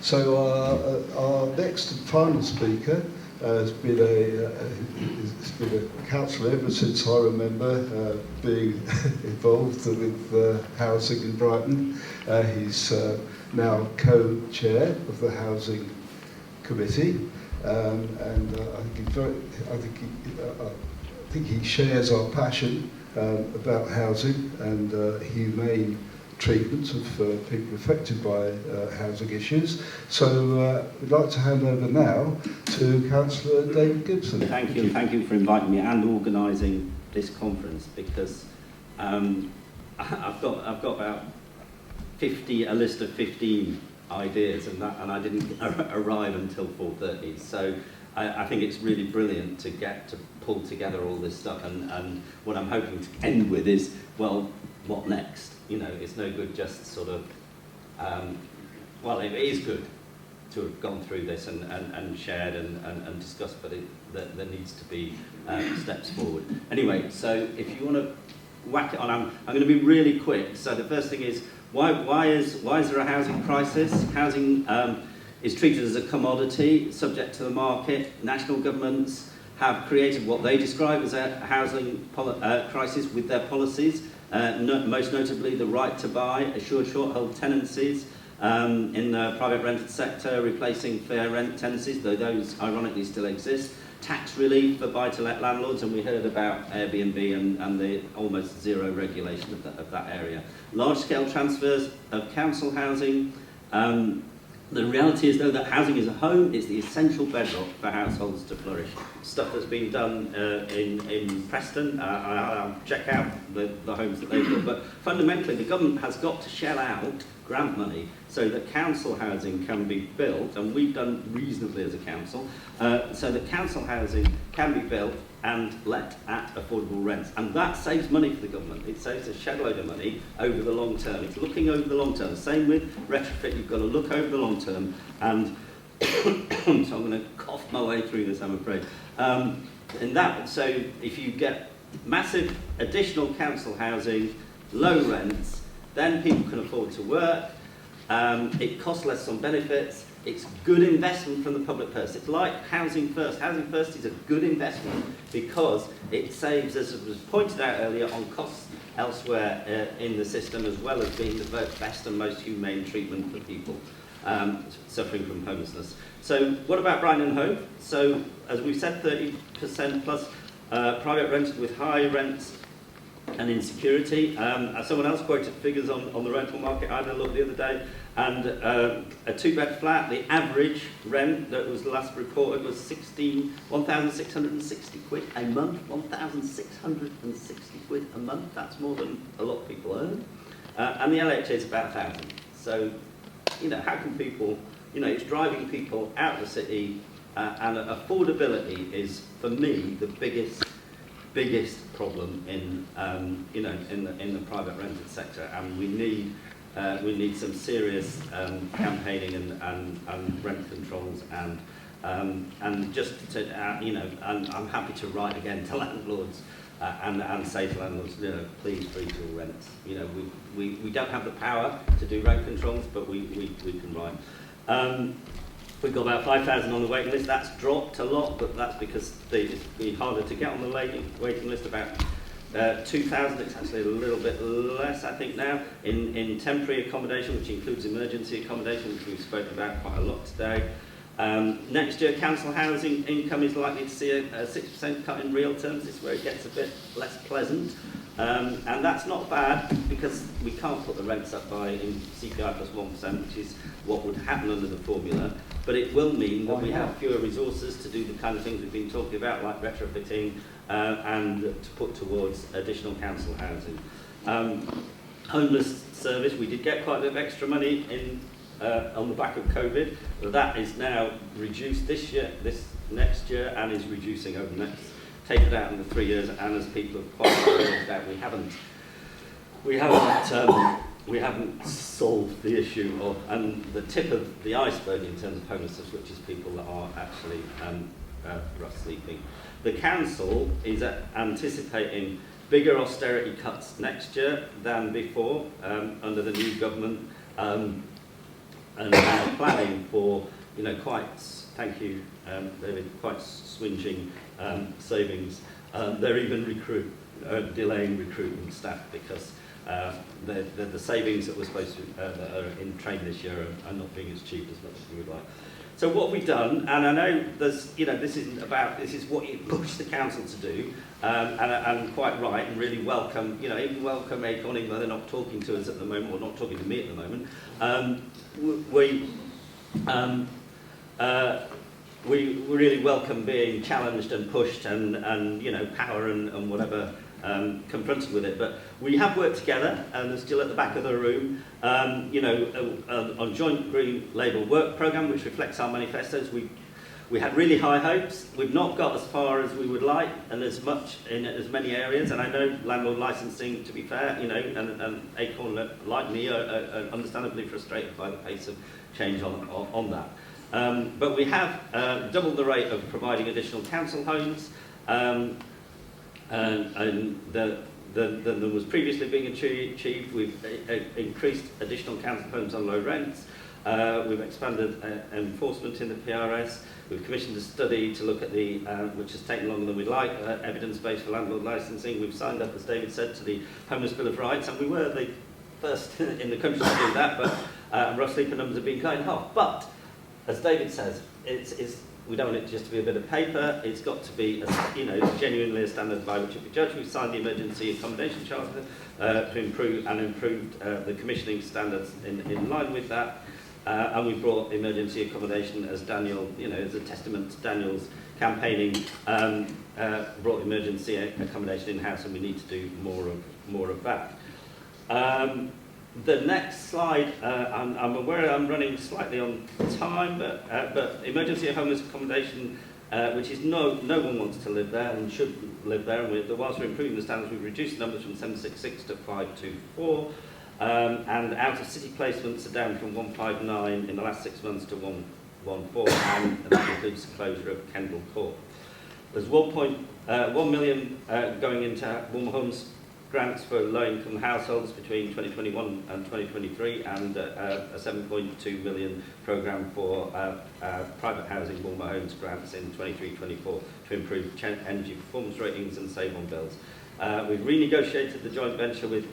So our next and final speaker has been a councillor ever since I remember being involved with housing in Brighton. He's now co-chair of the Housing Committee, and I think he shares our passion about housing and humane treatment of people affected by housing issues. So we'd like to hand over now to Cllr David Gibson. Thank you for inviting me and organising this conference, because I've got about a list of 15 ideas, and I didn't arrive until 4:30. So I think it's really brilliant to get to pull together all this stuff, and what I'm hoping to end with is, well, what next? You know, it's no good just sort of, well, it is good to have gone through this and shared and discussed, but there needs to be steps forward. Anyway, so if you want to whack it on, I'm going to be really quick. So the first thing is, why is there a housing crisis? Housing is treated as a commodity, subject to the market. National governments have created what they describe as a housing crisis with their policies. Most notably the right to buy, assured short-hold tenancies in the private rented sector, replacing fair rent tenancies, though those ironically still exist, tax relief for buy-to-let landlords, and we heard about Airbnb and the almost zero regulation of that area. Large-scale transfers of council housing. The reality is, though, that housing is a home. It's the essential bedrock for households to flourish. Stuff that's been done in Preston, I'll check out the homes that they've built, but fundamentally the government has got to shell out grant money so that council housing can be built, and we've done reasonably as a council, so that council housing can be built and let at affordable rents. And that saves money for the government. It saves a shed load of money over the long term. It's looking over the long term. Same with retrofit, you've got to look over the long term. And so I'm going to cough my way through this, I'm afraid. So if you get massive additional council housing, low rents, then people can afford to work. It costs less on benefits. It's good investment from the public purse. It's like Housing First. Housing First is a good investment because it saves, as was pointed out earlier, on costs elsewhere in the system, as well as being the best and most humane treatment for people suffering from homelessness. So what about Brighton and Hove? So as we've said, 30% plus private rented with high rents and insecurity. Someone else quoted figures on the rental market. I had a look the other day, and a two-bed flat, the average rent that was last reported was 1,660 quid a month. 1,660 quid a month. That's more than a lot of people earn. And the LHA is about 1,000. So, you know, how can people? You know, it's driving people out of the city, and affordability is, for me, the biggest problem in in the private rented sector, and we need some serious campaigning and rent controls, and just to and I'm happy to write again to landlords and say to landlords, you know, please freeze your rents. You know, we don't have the power to do rent controls, but we can write. We've got about 5,000 on the waiting list. That's dropped a lot, but that's because it's been harder to get on the waiting list. About 2,000, it's actually a little bit less, I think, now, in temporary accommodation, which includes emergency accommodation, which we've spoken about quite a lot today. Next year, council housing income is likely to see a 6% cut in real terms. This is where it gets a bit less pleasant. And that's not bad, because we can't put the rents up by in CPI plus 1%, which is what would happen under the formula. But it will mean that we have fewer resources to do the kind of things we've been talking about, like retrofitting, and to put towards additional council housing. Homeless service, we did get quite a bit of extra money on the back of COVID. That is now reduced this next year, and is reducing over the next, tapered out in the 3 years, and as people have quite pointed out, we haven't solved the issue of, and the tip of the iceberg in terms of homelessness, which is people that are actually rough sleeping. The council is anticipating bigger austerity cuts next year than before under the new government. and are planning for, thank you, David, quite swinging savings. They're even delaying recruitment staff because the savings that were supposed to that are in train this year are not being as cheap as much as we would like. So what we've done, and I know this is what you push the council to do, and quite right, and really welcome, even welcome Acorn, even though they're not talking to us at the moment, or not talking to me at the moment. We really welcome being challenged and pushed and power and whatever confronted with it. But we have worked together, and they're still at the back of the room, on joint Green Labour work programme, which reflects our manifestos. We had really high hopes. We've not got as far as we would like, and as much in as many areas. And I know landlord licensing, to be fair, and Acorn, like me, are understandably frustrated by the pace of change on that. But we have doubled the rate of providing additional council homes, and than was previously being achieved. We've increased additional council homes on low rents. We've expanded enforcement in the PRS. We've commissioned a study to look at which has taken longer than we'd like, evidence-based for landlord licensing. We've signed up, as David said, to the Homeless Bill of Rights, and we were the first in the country to do that, but rough sleeper numbers have been cutting half. But, as David says, we don't want it just to be a bit of paper. It's got to be, genuinely a standard by which it be judged. We've signed the emergency accommodation charter to improve the commissioning standards in line with that. And we brought emergency accommodation, as Daniel, as a testament to Daniel's campaigning, brought emergency accommodation in-house, and we need to do more of that. The next slide, I'm aware I'm running slightly on time, but emergency homeless accommodation, which is no one wants to live there and should live there, and whilst we're improving the standards, we've reduced the numbers from 766 to 524, and out of city placements are down from 159 in the last 6 months to 114, and that includes the closure of Kendall Court. There's 1 million going into warm homes grants for low-income households between 2021 and 2023, and a 7.2 million programme for private housing warmer homes grants in 23-24 to improve energy performance ratings and save on bills. We've renegotiated the joint venture with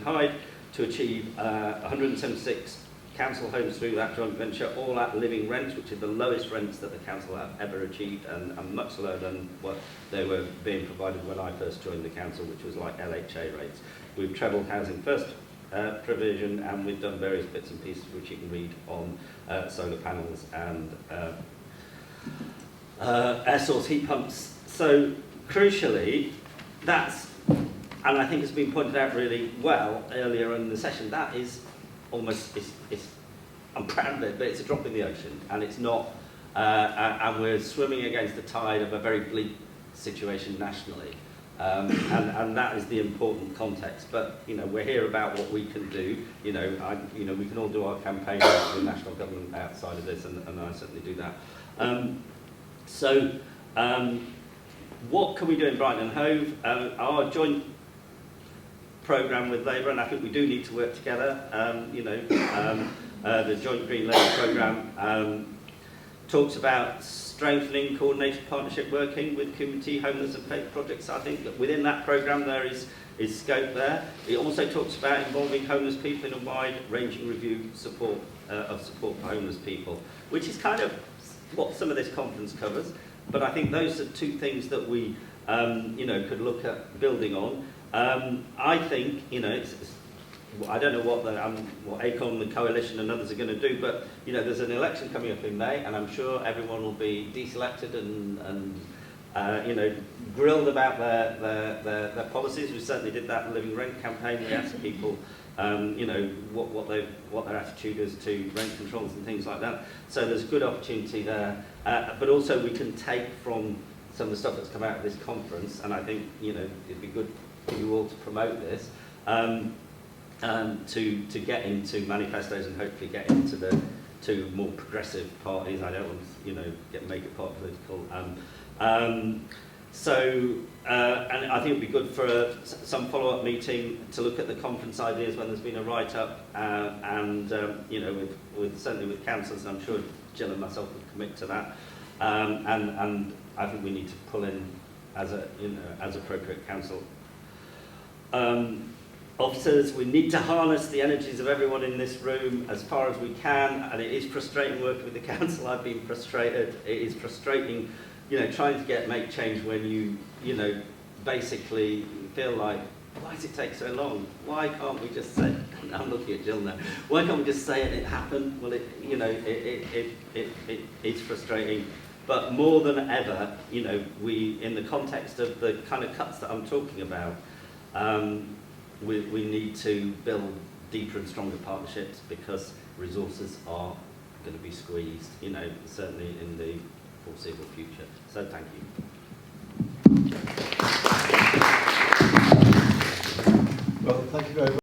Hyde to achieve 176 council homes through that joint venture, all at living rents, which are the lowest rents that the council have ever achieved, and much lower than what they were being provided when I first joined the council, which was like LHA rates. We've trebled housing first provision, and we've done various bits and pieces which you can read on solar panels and air source heat pumps. So crucially, that's, and I think it's been pointed out really well earlier in the session, that is almost, I'm proud of it, but it's a drop in the ocean, and it's not, and we're swimming against the tide of a very bleak situation nationally, and that is the important context. But we're here about what we can do. We can all do our campaign with the national government outside of this, and I certainly do that. What can we do in Brighton and Hove? Our joint programme with Labour, and I think we do need to work together. The Joint Green Labour programme talks about strengthening coordinated partnership working with community homeless and faith projects. I think that within that programme there is scope there. It also talks about involving homeless people in a wide-ranging review support for homeless people, which is kind of what some of this conference covers. But I think those are two things that we could look at building on. I think, I don't know what Acorn, the Coalition and others are going to do, but, there's an election coming up in May, and I'm sure everyone will be deselected and grilled about their policies. We certainly did that in the Living Rent campaign. We asked people, what their attitude is to rent controls and things like that. So there's a good opportunity there. But also we can take from some of the stuff that's come out of this conference, and I think, it'd be good for you all to promote this, to get into manifestos and hopefully get into the two more progressive parties. I don't want to, make it part political. So, and I think it would be good for some follow-up meeting to look at the conference ideas when there's been a write-up, and you know, certainly with councillors, and I'm sure Jill and myself would commit to that. And I think we need to pull in as appropriate council officers. We need to harness the energies of everyone in this room as far as we can, and it is frustrating working with the council. I've been frustrated. It is frustrating, you know, trying to make change when you know, basically feel like, why does it take so long? Why can't we just say, I'm looking at Jill now, why can't we just say it happened? Well, it's frustrating. But more than ever, you know, we, in the context of the kind of cuts that I'm talking about, we need to build deeper and stronger partnerships, because resources are going to be squeezed, you know, certainly in the foreseeable future. So thank you. Well, thank you very much.